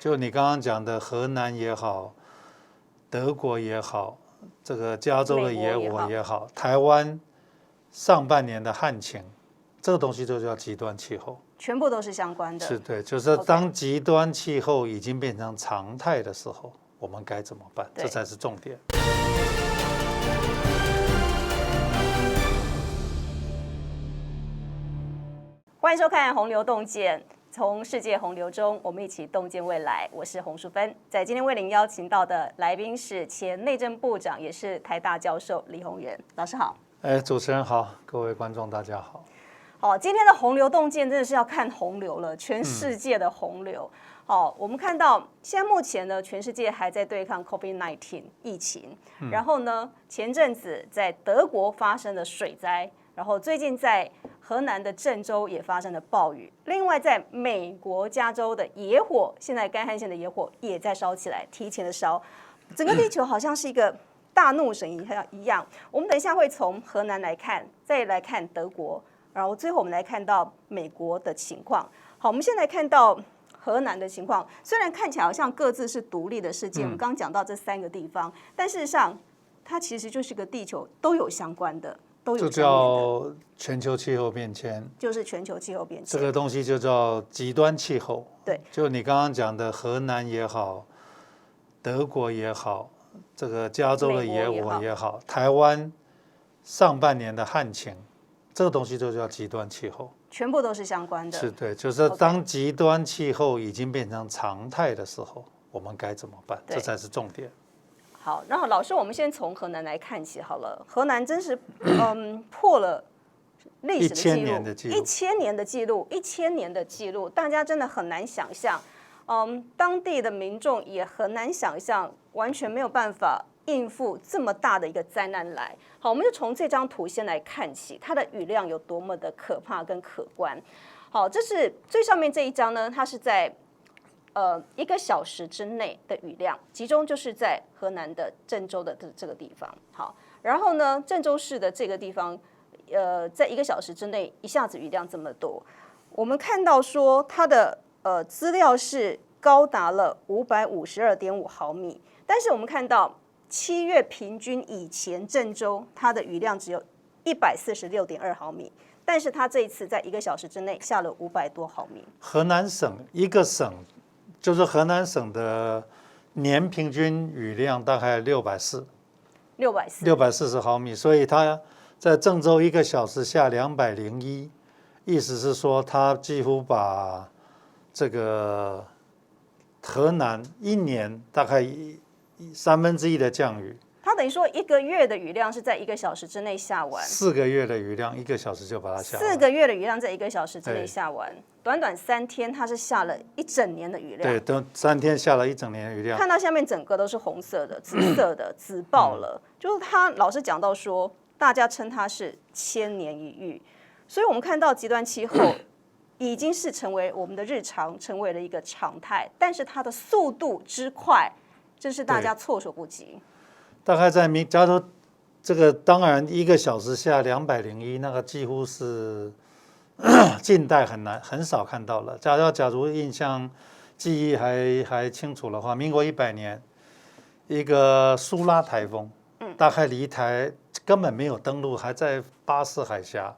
就你刚刚讲的荷兰也好，德国也好，这个加州的野火也好，台湾上半年的旱情，这个东西就叫极端气候，全部都是相关的。是对，就是当极端气候已经变成常态的时候，我们该怎么办？这才是重点。欢迎收看《洪流洞见》，从世界洪流中，我们一起洞见未来。我是洪淑芬，在今天为您邀请到的来宾是前内政部长，也是台大教授李鸿源老师好。主持人好，各位观众大家好。好，今天的洪流洞见真的是要看洪流了，全世界的洪流。好，我们看到现在目前呢，全世界还在对抗 COVID-19 疫情，然后呢，前阵子在德国发生了水灾，然后最近在河南的郑州也发生了暴雨，另外在美国加州的野火，现在干旱县的野火也在烧起来，提前的烧，整个地球好像是一个大怒神一样。我们等一下会从河南来看，再来看德国，然后最后我们来看到美国的情况。好，我们先来看到河南的情况，虽然看起来好像各自是独立的事件，我们刚刚讲到这3个地方，但事实上它其实就是个地球都有相关的。就叫全球气候变迁，就是全球气候变迁这个东西就叫极端气候。对，就你刚刚讲的荷兰也好，德国也好，这个加州的野火也好，台湾上半年的旱情，这个东西就叫极端气候，全部都是相关的。是对，就是当极端气候已经变成常态的时候，我们该怎么办？这才是重点。好，然后老师，我们先从河南来看起好了。河南真是破了历史的记录，1000年的记录，1000年的记录，大家真的很难想象。当地的民众也很难想象，完全没有办法应付这么大的一个灾难来。好，我们就从这张图先来看起，它的雨量有多么的可怕跟可观。好，这是最上面这一张呢，它是在1个小时之内的雨量，集中就是在河南的郑州的这个地方。好，然后呢，郑州市的这个地方，在1个小时之内一下子雨量这么多，我们看到说它的资料是高达了552.5毫米，但是我们看到7月平均以前郑州它的雨量只有146.2毫米。但是它这一次在1个小时之内下了500多毫米。河南省一个省。就是河南省的年平均雨量大概640毫米，所以它在郑州1个小时下201，意思是说它几乎把这个河南1年大概1/3的降雨。它等于说1个月的雨量是在1个小时之内下完，4个月的雨量1个小时就把它下完， 4个月的雨量在1个小时之内下完，短短3天它是下了1整年的雨量。对，都3天下了1整年的雨量。看到下面整个都是红色的、紫色的，紫爆了。就是他老师讲到说，大家称它是千年一遇，所以我们看到极端气候已经是成为我们的日常，成为了一个常态，但是它的速度之快，真是大家措手不及。大概在加州，这个当然1个小时下201，那个几乎是近代很少看到了。假如印象记忆还清楚的话，民国100年一个苏拉台风，大概离台根本没有登陆，还在巴士海峡，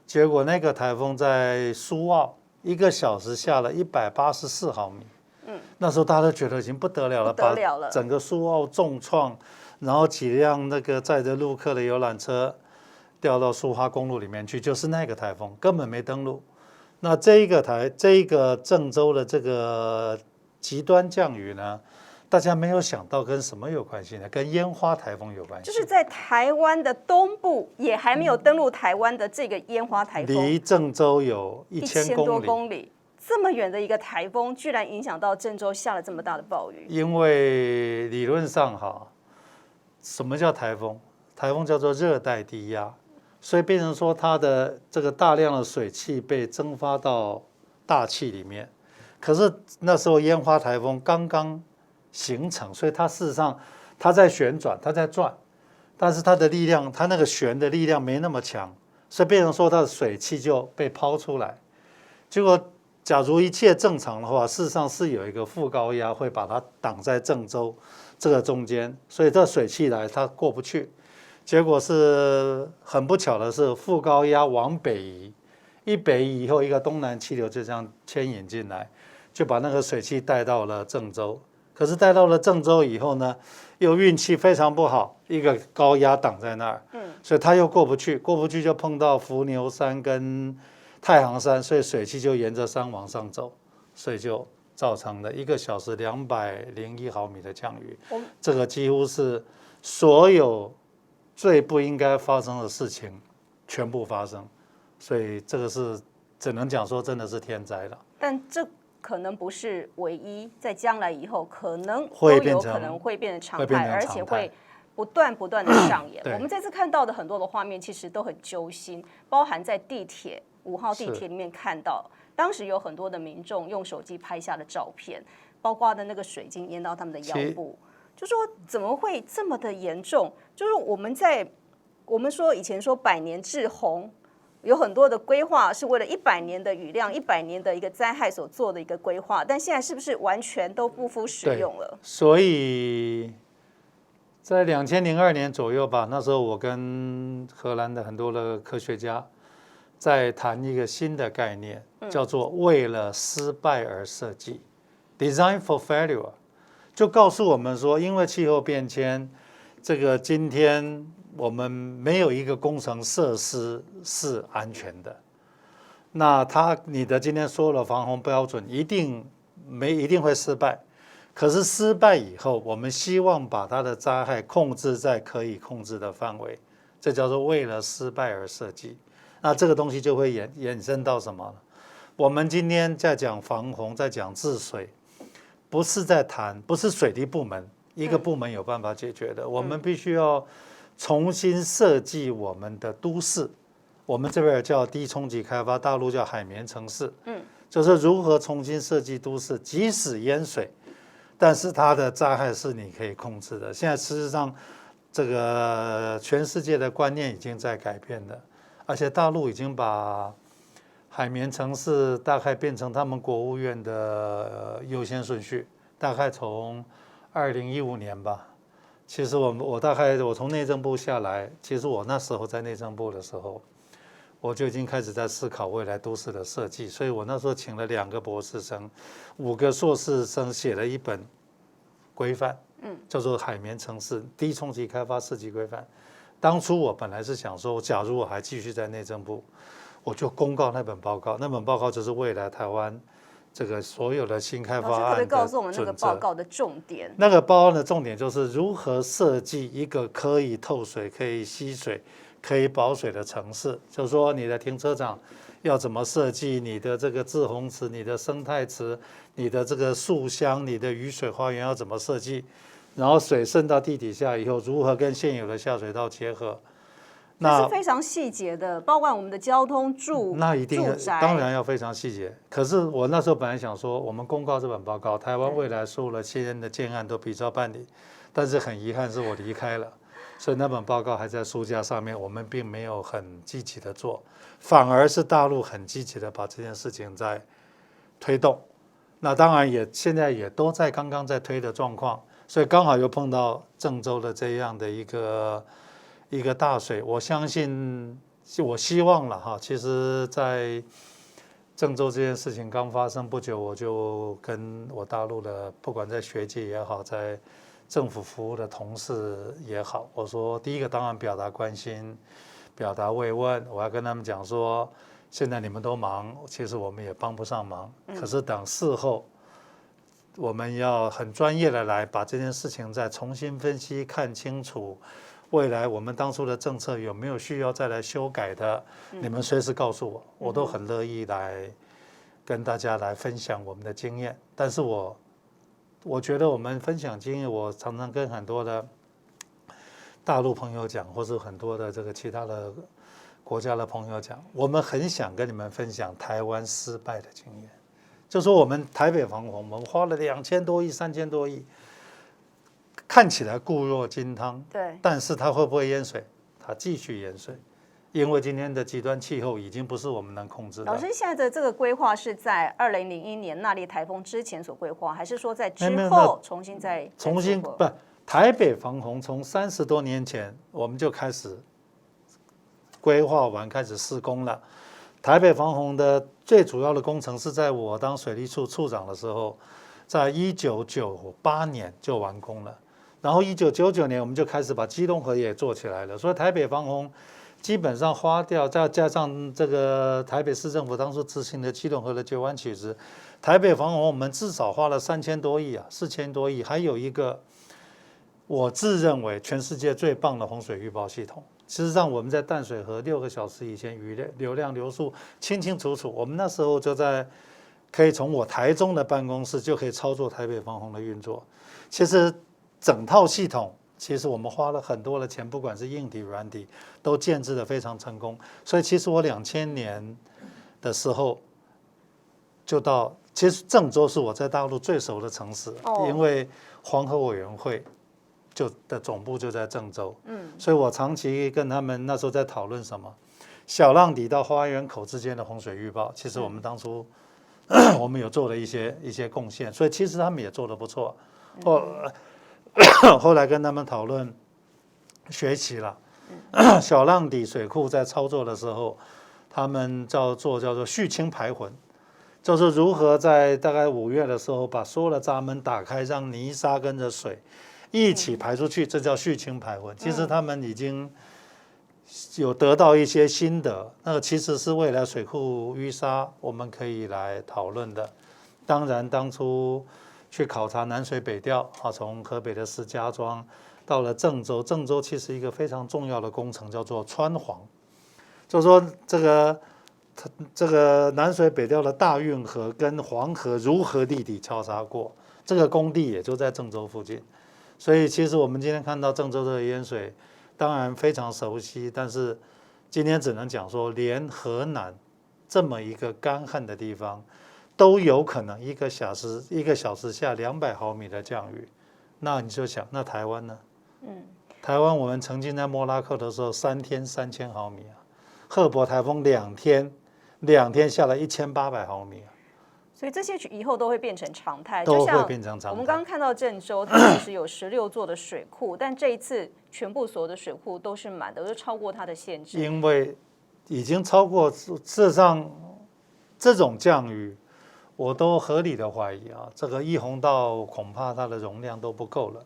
结果那个台风在苏澳1个小时下了184毫米。那时候大家都觉得已经不得了了，把整个苏澳重创。然后几辆那个载着陆客的游览车掉到苏花公路里面去，就是那个台风根本没登陆。那这一个郑州的这个极端降雨呢，大家没有想到跟什么有关系呢？跟烟花台风有关系。就是在台湾的东部也还没有登陆台湾的这个烟花台风，离郑州有1000多公里。这么远的一个台风，居然影响到郑州下了这么大的暴雨。因为理论上什么叫台风？台风叫做热带低压，所以变成说它的这个大量的水汽被蒸发到大气里面。可是那时候烟花台风刚刚形成，所以它事实上它在旋转，它在转，但是它的力量，它那个旋的力量没那么强，所以变成说它的水汽就被抛出来。结果假如一切正常的话，事实上是有一个副高压会把它挡在郑州这个中间，所以这水汽来它过不去。结果是很不巧的是，副高压往北移，一北移以后，一个东南气流就这样牵引进来，就把那个水汽带到了郑州。可是带到了郑州以后呢，又运气非常不好，一个高压挡在那儿，所以它又过不去，过不去就碰到伏牛山跟太行山，所以水汽就沿着山往上走，所以就造成了1个小时201毫米的降雨。这个几乎是所有最不应该发生的事情全部发生，所以这个是只能讲说真的是天灾了。但这可能不是唯一，在将来以后可能都有可能会变成常态，而且会不断的上演。我们这次看到的很多的画面其实都很揪心，包含在地铁5号地铁里面看到，当时有很多的民众用手机拍下的照片，包括的那个水晶淹到他们的腰部，就说怎么会这么的严重？就是我们说以前说100年治洪。有很多的规划是为了100年的雨量、100年的一个灾害所做的一个规划，但现在是不是完全都不敷使用了？所以在2002年左右吧，那时候我跟荷兰的很多的科学家在谈一个新的概念，叫做为了失败而设计 （Design for Failure）， 就告诉我们说，因为气候变迁，这个今天我们没有一个工程设施是安全的。那你的今天所有的防洪标准一定会失败。可是失败以后，我们希望把它的灾害控制在可以控制的范围，这叫做为了失败而设计。那这个东西就会衍生到什么呢？我们今天在讲防洪，在讲治水，不是水利部门一个部门有办法解决的，我们必须要重新设计我们的都市，我们这边叫低冲击开发，大陆叫海绵城市，就是如何重新设计都市，即使淹水，但是它的灾害是你可以控制的。现在事实上，这个全世界的观念已经在改变了，而且大陆已经把海绵城市大概变成他们国务院的优先顺序，大概从2015年吧。其实我从内政部下来，其实我那时候在内政部的时候，我就已经开始在思考未来都市的设计，所以我那时候请了2个博士生，5个硕士生，写了一本规范，叫做《海绵城市低冲击开发设计规范》。当初我本来是想说，假如我还继续在内政部，我就公告那本报告，那本报告就是未来台湾这个所有的新开发案的准则。老师可不可以告诉我们那个报告的重点？那个报告的重点就是如何设计一个可以透水、可以吸水、可以保水的城市。就是说，你的停车场要怎么设计，你的这个滞洪池、你的生态池、你的这个树箱、你的雨水花园要怎么设计？然后水渗到地底下以后，如何跟现有的下水道结合？那是非常细节的，包括我们的交通、那一定当然要非常细节。可是我那时候本来想说，我们公告这本报告，台湾未来所有的现任的建案都比照办理，但是很遗憾是我离开了，所以那本报告还在书架上面，我们并没有很积极的做，反而是大陆很积极的把这件事情在推动。那当然现在也都在刚刚在推的状况，所以刚好又碰到郑州的这样的一个大水，我相信，我希望了哈。其实，在郑州这件事情刚发生不久，我就跟我大陆的，不管在学界也好，在政府服务的同事也好，我说第一个当然表达关心，表达慰问，我要跟他们讲说，现在你们都忙，其实我们也帮不上忙。可是等事后，我们要很专业的来把这件事情再重新分析，看清楚。未来我们当初的政策有没有需要再来修改的？你们随时告诉我，我都很乐意来跟大家来分享我们的经验。但是我觉得我们分享经验，我常常跟很多的大陆朋友讲，或是很多的这个其他的国家的朋友讲，我们很想跟你们分享台湾失败的经验。就说我们台北防洪，我们花了2000多亿、3000多亿。看起来固若金汤，对，但是它会不会淹水？它继续淹水，因为今天的极端气候已经不是我们能控制的。老师，现在的这个规划是在2001年那莉台风之前所规划，还是说在之后重新不？台北防洪从30多年前我们就开始规划完，开始施工了。台北防洪的最主要的工程是在我当水利处处长的时候，在1998年就完工了。然后1999年我们就开始把基隆河也做起来了。所以台北防洪基本上花掉，再加上这个台北市政府当初执行的基隆河的9湾曲直，台北防洪我们至少花了3000多亿啊，4000多亿。还有一个我自认为全世界最棒的洪水预报系统。事实上，我们在淡水河6个小时以前雨流量流速清清楚楚。我们那时候就可以从我台中的办公室就可以操作台北防洪的运作。其实整套系统，其实我们花了很多的钱，不管是硬体软体，都建制的非常成功。所以其实我2000年的时候其实郑州是我在大陆最熟的城市，因为黄河委员会的总部就在郑州，所以我长期跟他们那时候在讨论什么小浪底到花园口之间的洪水预报。其实我们当初我们有做了一些贡献，所以其实他们也做得不错。后来跟他们讨论学习了，小浪底水库在操作的时候，他们叫做蓄氢排浑，就是如何在大概5月的时候把所有的闸门打开，让泥沙跟着水一起排出去，这叫蓄氢排浑。其实他们已经有得到一些心得，那个其实是未来水库淤沙我们可以来讨论的。当然当初去考察南水北调啊，从河北的石家庄到了郑州，郑州其实一个非常重要的工程叫做穿黄，就是说这个南水北调的大运河跟黄河如何立体交叉过，这个工地也就在郑州附近。所以其实我们今天看到郑州这个淹水，当然非常熟悉，但是今天只能讲说，连河南这么一个干旱的地方，都有可能一个小时下200毫米的降雨。那你就想，那台湾呢？台湾我们曾经在莫拉克的时候3天3000毫米啊，赫伯台风2天下了1800毫米啊。所以这些以后都会变成常态，都会变成常态。我们刚刚看到郑州，它其实有16座的水库，但这一次全部所有的水库都是满的，都超过它的限制。因为已经超过，事实上这种降雨，我都合理的怀疑啊，这个一洪道恐怕它的容量都不够了，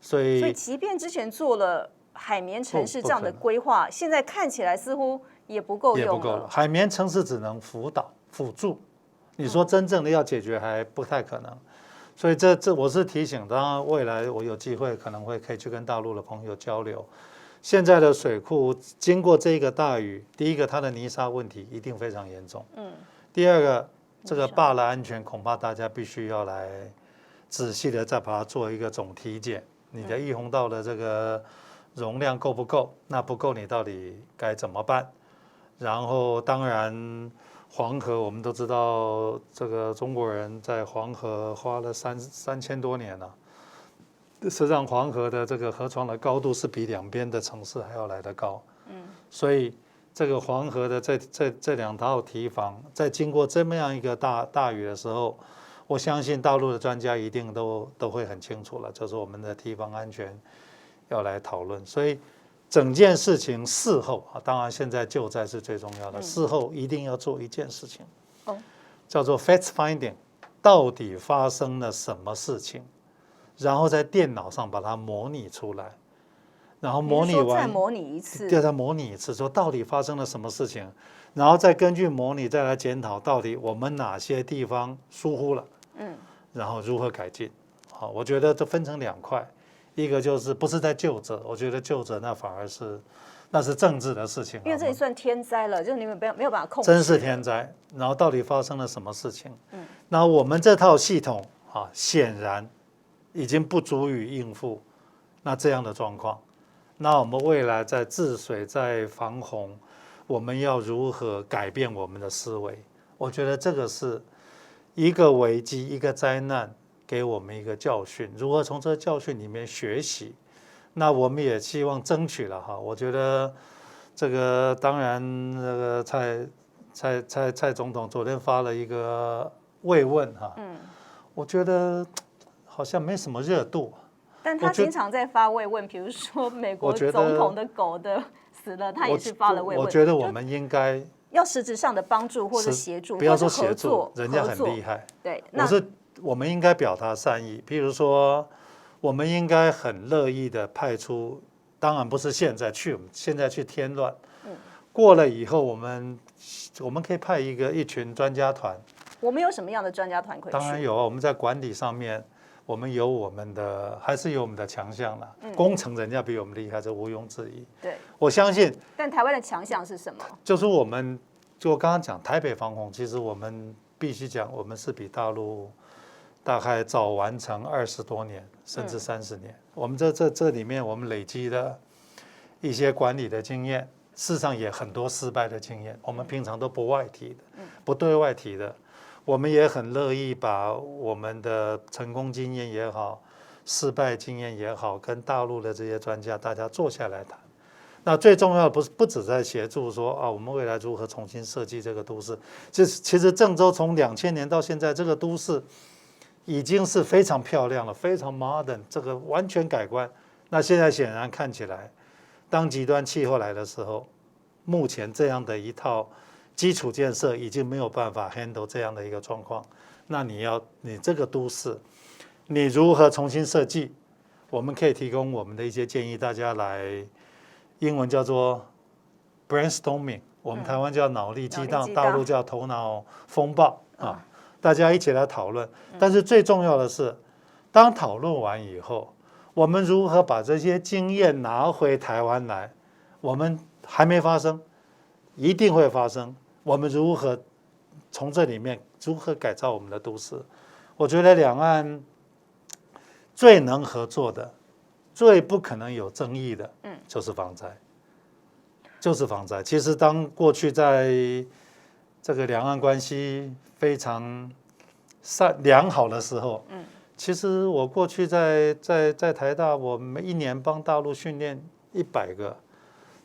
所以即便之前做了海绵城市这样的规划，现在看起来似乎也不够用了。海绵城市只能辅助。你说真正的要解决还不太可能，所以这我是提醒，当然未来我有机会可能可以去跟大陆的朋友交流。现在的水库经过这个大雨，第一个它的泥沙问题一定非常严重，第二个这个坝的安全恐怕大家必须要来仔细的再把它做一个总体检。你的一洪道的这个容量够不够？那不够你到底该怎么办？然后当然。黄河我们都知道，这个中国人在黄河花了3000多年了，实际上黄河的这个河床的高度是比两边的城市还要来得高，所以这个黄河的这2套堤防，在经过这么样一个大雨的时候，我相信大陆的专家一定都会很清楚了，就是我们的堤防安全要来讨论，所以。整件事情事后啊，当然现在救灾是最重要的。事后一定要做一件事情，叫做 fact finding， 到底发生了什么事情，然后在电脑上把它模拟出来，然后模拟完再模拟一次，再模拟一次，说到底发生了什么事情，然后再根据模拟再来检讨到底我们哪些地方疏忽了，然后如何改进。好，我觉得这分成2块。一个就是不是在救者，我觉得救者那反而是政治的事情，因为这也算天灾了，就是你们没有办法控制，真是天灾。然后到底发生了什么事情？那我们这套系统啊，显然已经不足以应付那这样的状况。那我们未来在治水、在防洪，我们要如何改变我们的思维？我觉得这个是一个危机，一个灾难。给我们一个教训，如何从这个教训里面学习？那我们也希望争取了哈。我觉得这个当然，那个蔡总统昨天发了一个慰问哈，我觉得好像没什么热度。但他经常在发慰问，比如说美国总统的狗的死了，他也是发了慰问。我觉得我们应该要实质上的帮助或者协助，不要说协助，人家很厉害。对，我们应该表达善意，譬如说，我们应该很乐意的派出，当然不是现在去添乱，过了以后我们可以派一群专家团。我们有什么样的专家团可以去？当然有，我们在管理上面，我们还是有我们的强项啦。工程人家比我们厉害，这毋庸置疑。对，我相信。但台湾的强项是什么？就是就刚刚讲台北防洪，其实我们必须讲，我们是比大陆大概早完成20多年，甚至30年。我们这里面，我们累积的一些管理的经验，事实上也很多失败的经验，我们平常都不外提的，不对外提的。我们也很乐意把我们的成功经验也好，失败经验也好，跟大陆的这些专家大家坐下来谈。那最重要的不只在协助说我们未来如何重新设计这个都市。其实郑州从2000年到现在，这个都市已经是非常漂亮了，非常 modern， 这个完全改观。那现在显然看起来，当极端气候来的时候，目前这样的一套基础建设已经没有办法 handle 这样的一个状况。那你这个都市，你如何重新设计？我们可以提供我们的一些建议，大家来。英文叫做 brainstorming， 我们台湾叫脑力激荡，大陆叫头脑风暴啊，大家一起来讨论。但是最重要的是，当讨论完以后，我们如何把这些经验拿回台湾来？我们还没发生，一定会发生。我们如何从这里面如何改造我们的都市？我觉得两岸最能合作的。最不可能有争议的，就是防灾，就是防灾。其实当过去在这个两岸关系非常良好的时候，其实我过去在台大，我们1年帮大陆训练100个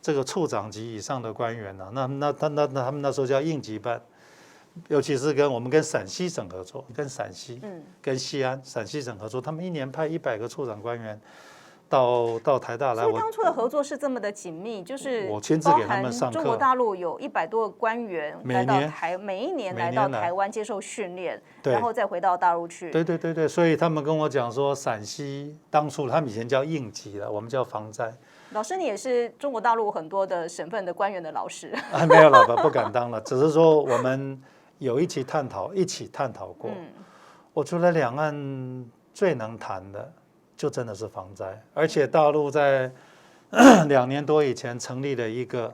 这个处长级以上的官员呢。那他们那时候叫应急班，尤其是我们跟陕西省合作，跟陕西，跟西安、陕西省合作，他们1年派100个处长官员。到台大来，所以当初的合作是这么的紧密，就是我亲自给他们上课。中国大陆有100多个官员来到每一年来到台湾接受训练，然后再回到大陆去。对，所以他们跟我讲说，陕西当初他们以前叫应急了，我们叫防灾。老师，你也是中国大陆很多的省份的官员的老师。没有了，不敢当了，只是说我们有一起探讨过。我觉得两岸最能谈的。就真的是防灾，而且大陆在2年多以前成立了一个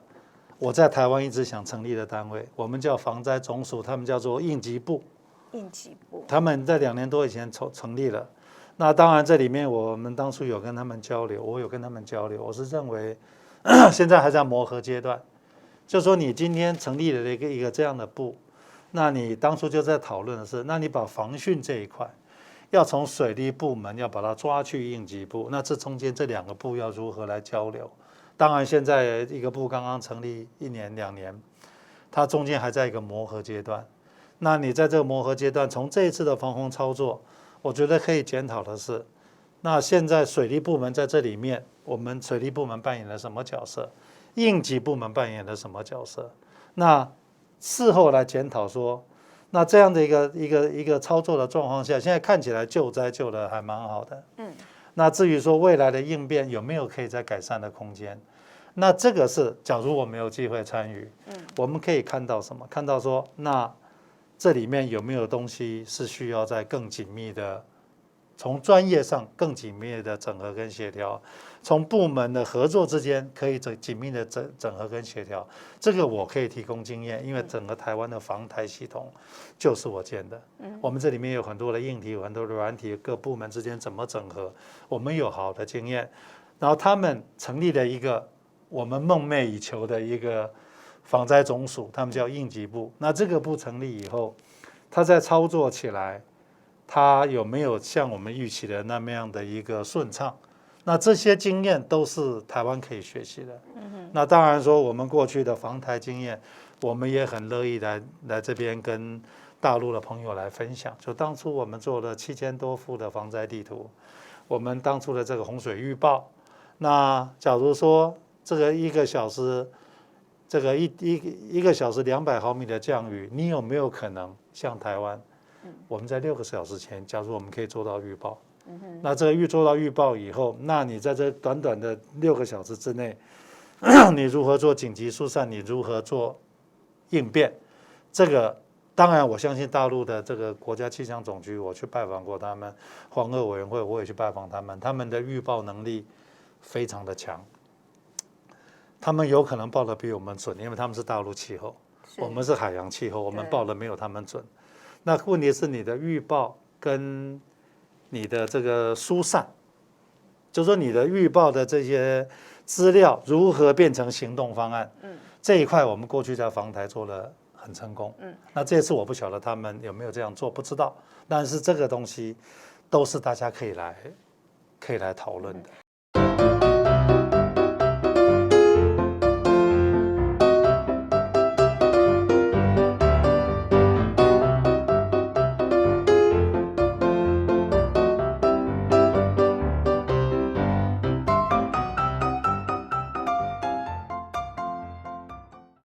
我在台湾一直想成立的单位，我们叫防灾总署，他们叫做应急部。应急部，他们在2年多以前成立了。那当然这里面我们当初有跟他们交流，我有跟他们交流，我是认为现在还在磨合阶段，就说你今天成立了一个这样的部，那你当初就在讨论的是，那你把防汛这一块。要从水利部门要把它抓去应急部，那这中间这2个部要如何来交流？当然，现在一个部刚刚成立1年2年，它中间还在一个磨合阶段。那你在这个磨合阶段，从这一次的防洪操作，我觉得可以检讨的是，那现在水利部门在这里面，我们水利部门扮演了什么角色？应急部门扮演了什么角色？那事后来检讨说。那这样的一个操作的状况下，现在看起来救灾救得还蛮好的。那至于说未来的应变有没有可以再改善的空间，那这个是假如我没有机会参与，我们可以看到什么？看到说，那这里面有没有东西是需要在更紧密的，从专业上更紧密的整合跟协调，从部门的合作之间可以紧密的整合跟协调，这个我可以提供经验，因为整个台湾的防台系统就是我建的。我们这里面有很多的硬体，有很多的软体，各部门之间怎么整合，我们有好的经验。然后他们成立了一个我们梦寐以求的一个防灾总署，他们叫应急部。那这个部成立以后，它在操作起来。它有没有像我们预期的那么样的一个顺畅？那这些经验都是台湾可以学习的。那当然说我们过去的防台经验，我们也很乐意来这边跟大陆的朋友来分享。就当初我们做了7000多幅的防灾地图，我们当初的这个洪水预报，那假如说这个1个小时，这个一个小时200毫米的降雨，你有没有可能像台湾，我们在6个小时前，假如我们可以做到预报，那这个做到预报以后，那你在这短短的6个小时之内，你如何做紧急疏散，你如何做应变，这个当然我相信大陆的这个国家气象总局，我去拜访过他们，黄俄委员会我也去拜访他们，他们的预报能力非常的强。他们有可能报的比我们准，因为他们是大陆气候，我们是海洋气候，我们报的没有他们准。那问题是你的预报跟你的这个疏散，就是说你的预报的这些资料如何变成行动方案，这一块我们过去在防台做了很成功。那这次我不晓得他们有没有这样做，不知道。但是这个东西都是大家可以来讨论的。